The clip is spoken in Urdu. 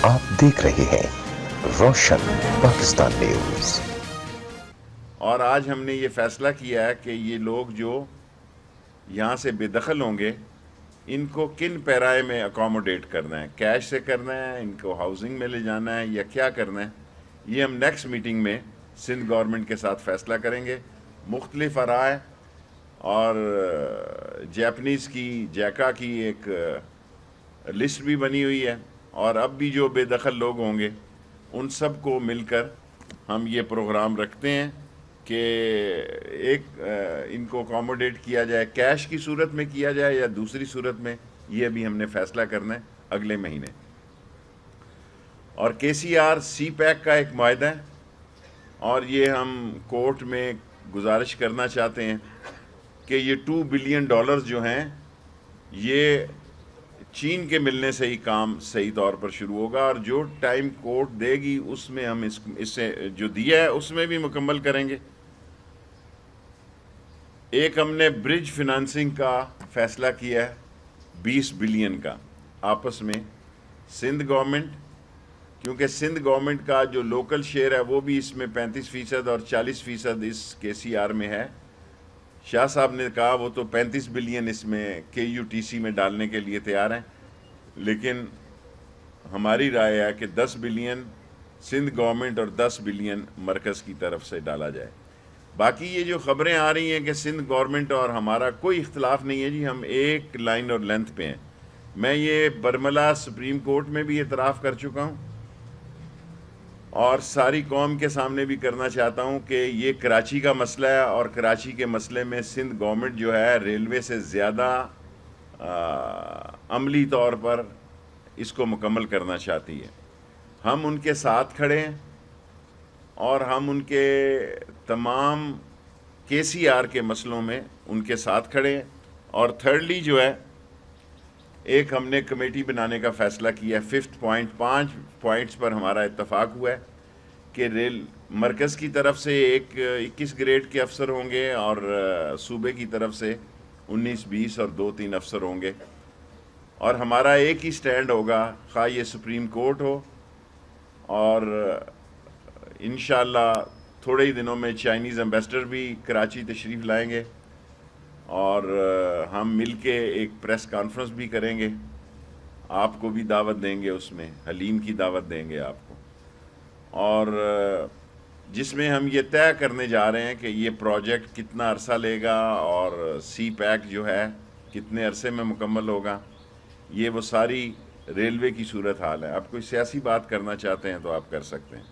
آپ دیکھ رہے ہیں روشن پاکستان نیوز۔ اور آج ہم نے یہ فیصلہ کیا ہے کہ یہ لوگ جو یہاں سے بے دخل ہوں گے ان کو کن پیرائے میں اکوموڈیٹ کرنا ہے، کیش سے کرنا ہے، ان کو ہاؤسنگ میں لے جانا ہے یا کیا کرنا ہے، یہ ہم نیکسٹ میٹنگ میں سندھ گورنمنٹ کے ساتھ فیصلہ کریں گے۔ مختلف آرائے اور جیپنیز کی جیکا کی ایک لسٹ بھی بنی ہوئی ہے، اور اب بھی جو بے دخل لوگ ہوں گے ان سب کو مل کر ہم یہ پروگرام رکھتے ہیں کہ ایک ان کو اکوموڈیٹ کیا جائے، کیش کی صورت میں کیا جائے یا دوسری صورت میں، یہ ابھی ہم نے فیصلہ کرنا ہے اگلے مہینے۔ اور کے سی آر سی پیک کا ایک معاہدہ ہے، اور یہ ہم کورٹ میں گزارش کرنا چاہتے ہیں کہ یہ $2 بلین جو ہیں یہ چین کے ملنے سے ہی کام صحیح طور پر شروع ہوگا، اور جو ٹائم کورٹ دے گی اس میں ہم اس سے جو دیا ہے اس میں بھی مکمل کریں گے۔ ایک ہم نے برج فنانسنگ کا فیصلہ کیا ہے 20 بلین کا، آپس میں سندھ گورنمنٹ، کیونکہ سندھ گورنمنٹ کا جو لوکل شیئر ہے وہ بھی اس میں 35% اور 40% اس کے سی آر میں ہے۔ شاہ صاحب نے کہا وہ تو 35 بلین اس میں کے یو ٹی سی میں ڈالنے کے لیے تیار ہیں، لیکن ہماری رائے ہے کہ 10 بلین سندھ گورنمنٹ اور 10 بلین مرکز کی طرف سے ڈالا جائے۔ باقی یہ جو خبریں آ رہی ہیں کہ سندھ گورنمنٹ اور ہمارا کوئی اختلاف نہیں ہے جی، ہم ایک لائن اور لینتھ پہ ہیں۔ میں یہ برملا سپریم کورٹ میں بھی اعتراف کر چکا ہوں اور ساری قوم کے سامنے بھی کرنا چاہتا ہوں کہ یہ کراچی کا مسئلہ ہے، اور کراچی کے مسئلے میں سندھ گورنمنٹ جو ہے ریلوے سے زیادہ عملی طور پر اس کو مکمل کرنا چاہتی ہے۔ ہم ان کے ساتھ کھڑے ہیں اور ہم ان کے تمام کے سی آر کے مسئلوں میں ان کے ساتھ کھڑے ہیں۔ اور تھرڈلی جو ہے ایک ہم نے کمیٹی بنانے کا فیصلہ کیا ہے، 5 پوائنٹس پر ہمارا اتفاق ہوا ہے کہ مرکز کی طرف سے 21 گریڈ کے افسر ہوں گے، اور صوبے کی طرف سے 19 20 اور 2-3 افسر ہوں گے، اور ہمارا ایک ہی سٹینڈ ہوگا، خواہ یہ سپریم کورٹ ہو۔ اور انشاءاللہ تھوڑے ہی دنوں میں چائنیز ایمبیسڈر بھی کراچی تشریف لائیں گے، اور ہم مل کے ایک پریس کانفرنس بھی کریں گے، آپ کو بھی دعوت دیں گے، اس میں حلیم کی دعوت دیں گے آپ کو، اور جس میں ہم یہ طے کرنے جا رہے ہیں کہ یہ پروجیکٹ کتنا عرصہ لے گا اور سی پیک جو ہے کتنے عرصے میں مکمل ہوگا۔ یہ وہ ساری ریلوے کی صورت حال ہے۔ آپ کوئی سیاسی بات کرنا چاہتے ہیں تو آپ کر سکتے ہیں۔